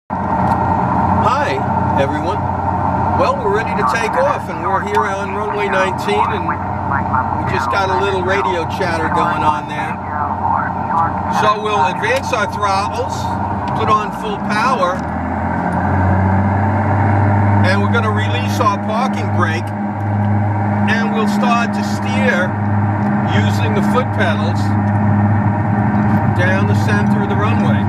Hi, everyone. Well, we're ready to take off, and we're here on runway 19, and we just got a little radio chatter going on there. So we'll advance our throttles, put on full power, and we're going to release our parking brake, and we'll start to steer using the foot pedals down the center of the runway.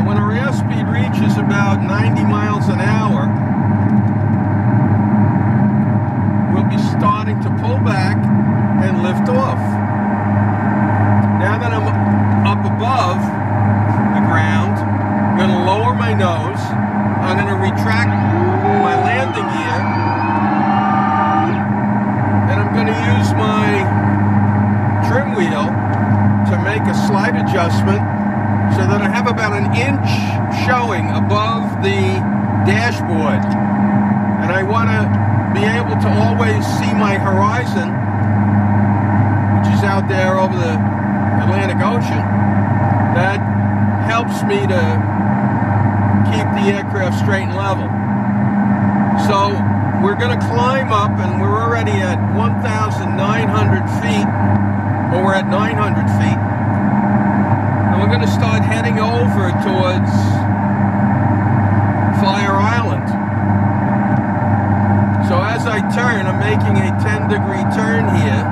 When our airspeed reaches about 90 miles an hour, we'll be starting to pull back and lift off. Now that I'm up above the ground, I'm going to lower my nose. I'm going to retract my landing gear, and I'm going to use my trim wheel to make a slight adjustment so that I have about an inch showing above the dashboard. And I want to be able to always see my horizon, which is out there over the Atlantic Ocean. That helps me to keep the aircraft straight and level. So we're going to climb up, and we're already at 1,900 feet, or we're at 900 feet. And we're going to start heading over towards Fire Island. So as I turn, I'm making a 10-degree turn here,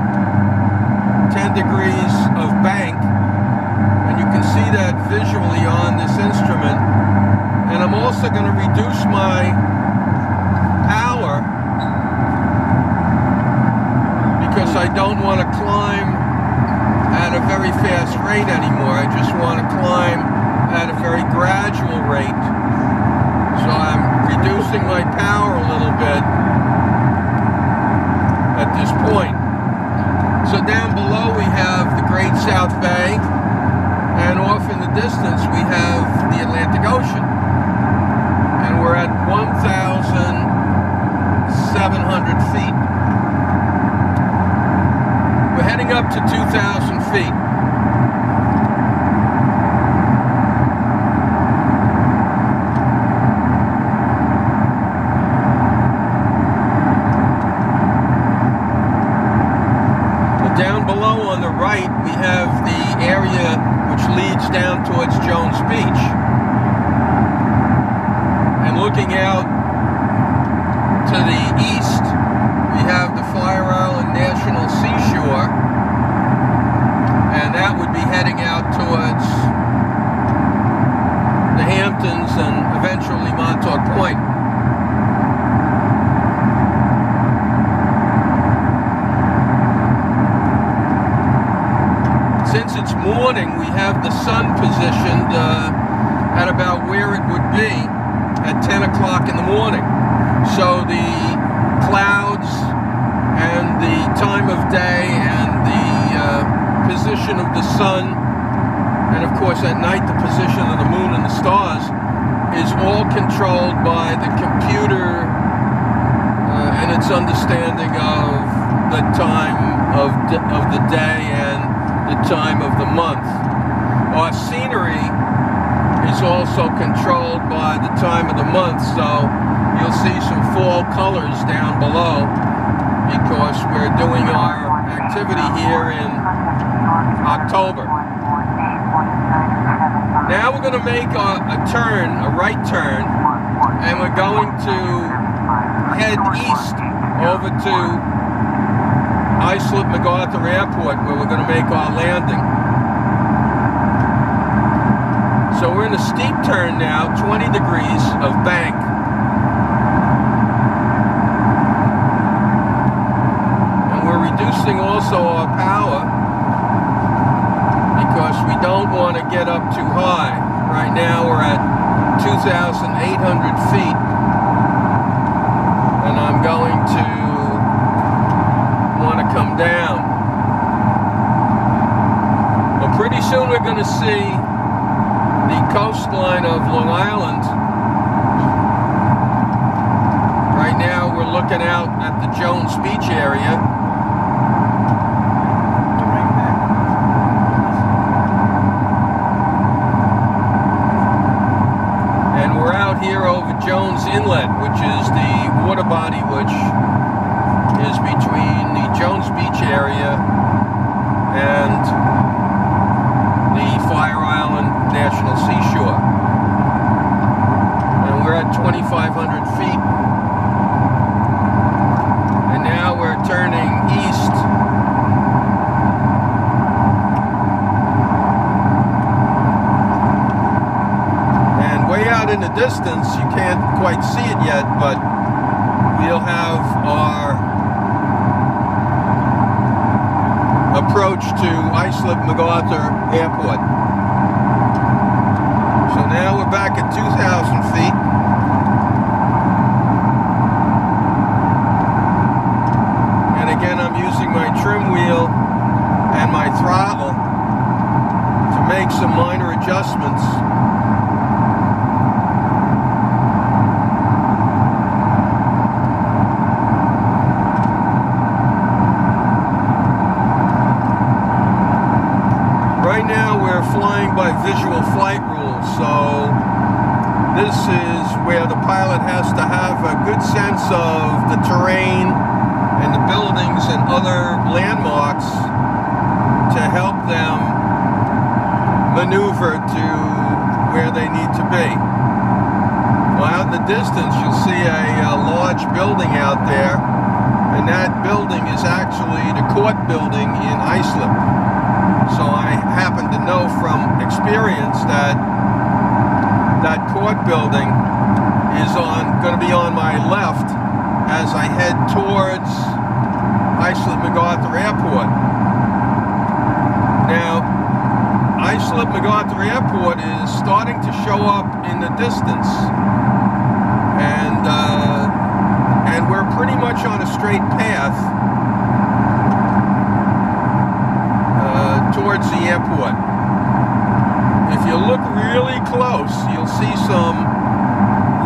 10 degrees of bank, and you can see that visually on this instrument. And I'm also going to reduce my power because I don't want to climb at a very fast rate anymore. I just want to climb at a very gradual rate. So I'm reducing my power a little bit at this point. So down below we have the Great South Bay, and off in the distance we have the Atlantic Ocean. And we're at 1,700 feet. We're heading up to 2,000 feet. Down below on the right, we have the area which leads down towards Jones Beach. And looking out to the east, we have the Fire Island National Seashore, and that would be heading out towards the Hamptons and eventually Montauk Point. Since it's morning, we have the sun positioned at about where it would be at 10 o'clock in the morning. So the clouds and the time of day and the position of the sun, and of course at night the position of the moon and the stars, is all controlled by the computer and its understanding of the time of the day and the time of the month. Our scenery is also controlled by the time of the month, so you'll see some fall colors down below because we're doing our activity here in October. Now we're going to make a turn, a right turn, and we're going to head east over to Islip MacArthur Airport, where we're going to make our landing. So we're in a steep turn now, 20 degrees of bank. And we're reducing also our power because we don't want to get up too high. Right now we're at 2,800 feet, and I'm going to want to come down. Well, pretty soon we're going to see the coastline of Long Island. Right now we're looking out at the Jones Beach area. over Jones Inlet, which is the water body which is between the Jones Beach area and the Fire Island National Seashore. And we're at 2,500 feet. And now we're turning east. And way out in the distance, you can't quite see it yet, but we'll have our approach to Islip MacArthur Airport. So now we're back at 2,000 feet. And again, I'm using my trim wheel and my throttle to make some minor adjustments. Right now we're flying by visual flight rules, so this is where the pilot has to have a good sense of the terrain and the buildings and other landmarks to help them maneuver to where they need to be. Well, out in the distance you'll see a large building out there, and that building is actually the court building in Islip. So I happen to know from experience that that court building is going to be on my left as I head towards Islip MacArthur Airport. Now, Islip MacArthur Airport is starting to show up in the distance, and we're pretty much on a straight path towards the airport. If you look really close, you'll see some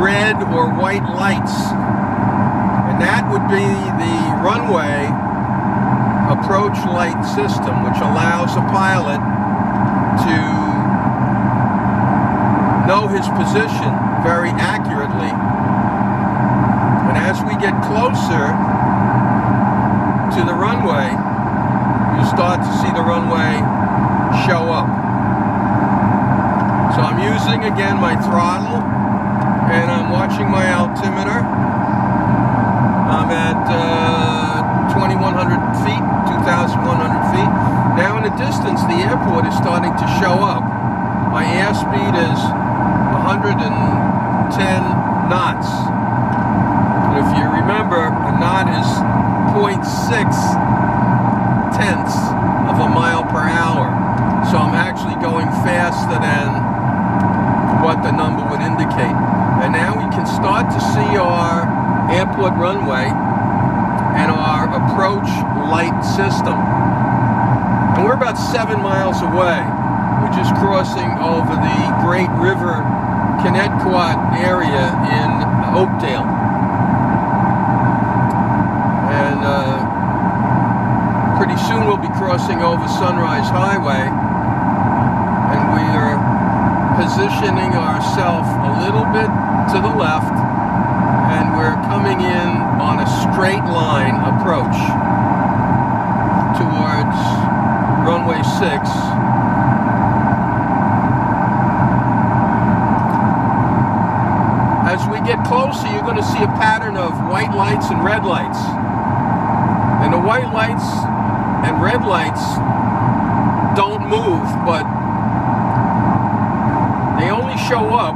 red or white lights, and that would be the runway approach light system, which allows a pilot to know his position very accurately. And as we get closer to the runway, you start to see the runway show up. So I'm using again my throttle, and I'm watching my altimeter. I'm at 2,100 feet, 2,100 feet. Now in the distance, the airport is starting to show up. My airspeed is 110 knots. And if you remember, a knot is 0.6 tenths of a mile per hour. So I'm actually going faster than what the number would indicate. And now we can start to see our airport runway and our approach light system. And we're about 7 miles away. We're just crossing over the Great River Connecticut area in Oakdale. And pretty soon we'll be crossing over Sunrise Highway, and we are positioning ourselves a little bit to the left, and we're coming in on a straight line approach towards runway 6. As we get closer, you're going to see a pattern of white lights and red lights. And the white lights and red lights don't move, but they only show up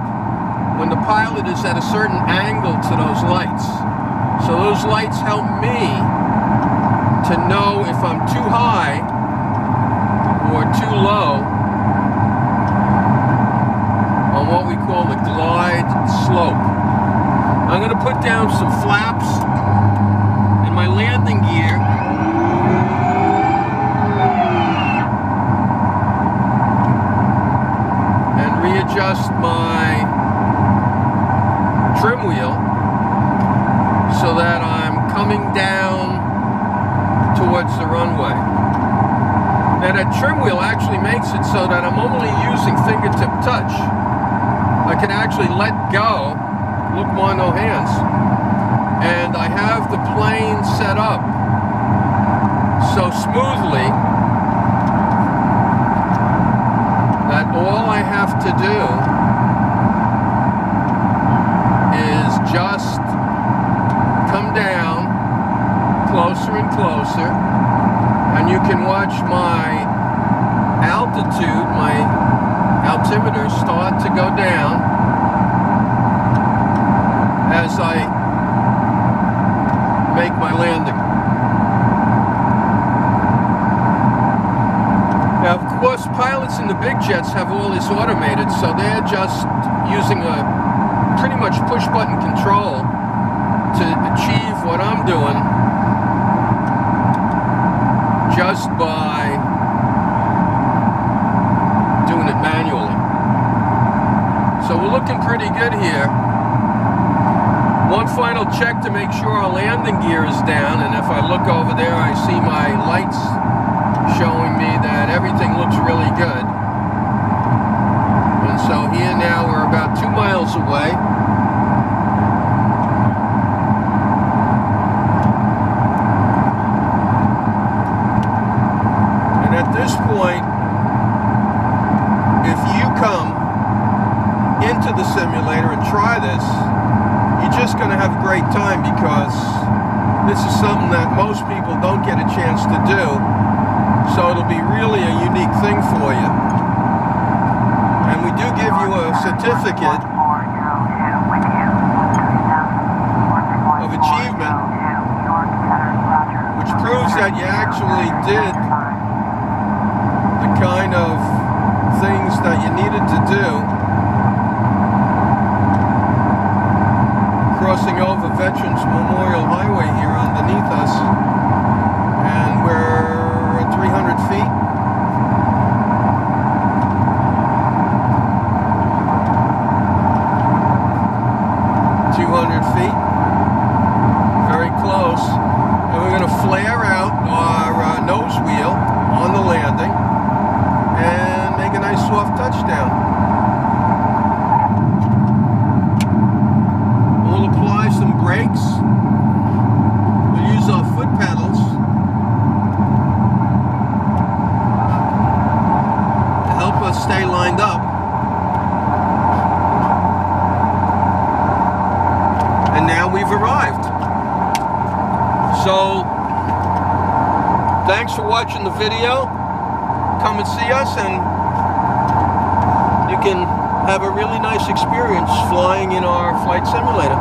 when the pilot is at a certain angle to those lights. So those lights help me to know if I'm too high or too low on what we call the glide slope. I'm going to put down some flaps in my landing gear. Readjust my trim wheel so that I'm coming down towards the runway. Now that trim wheel actually makes it so that I'm only using fingertip touch. I can actually let go look more no hands. And I have the plane set up so smoothly that all I have to do is just come down closer and closer, and you can watch my altitude, my altimeter start to go down as I make my landing. Now, of course, pilots in the big jets have all this automated, so they're just using a pretty much push-button control to achieve what I'm doing just by doing it manually. So we're looking pretty good here. One final check to make sure our landing gear is down, and if I look over there, I see my lights showing me that everything looks really good. And so here now we're about 2 miles away. And at this point, if you come into the simulator and try this, you're just going to have a great time, because this is something that most people don't get a chance to do. So it'll be really a unique thing for you. And we do give you a certificate of achievement, which proves that you actually did the kind of things that you needed to do. Crossing over Veterans Memorial Highway here underneath us, and we're at 300 feet. Very close, and we're going to flare out our nose wheel on the landing and make a nice soft touchdown. We'll apply some brakes. We'll use our foot pedals to help us stay lined up. And now we've arrived. So, thanks for watching the video. Come and see us, and you can have a really nice experience flying in our flight simulator.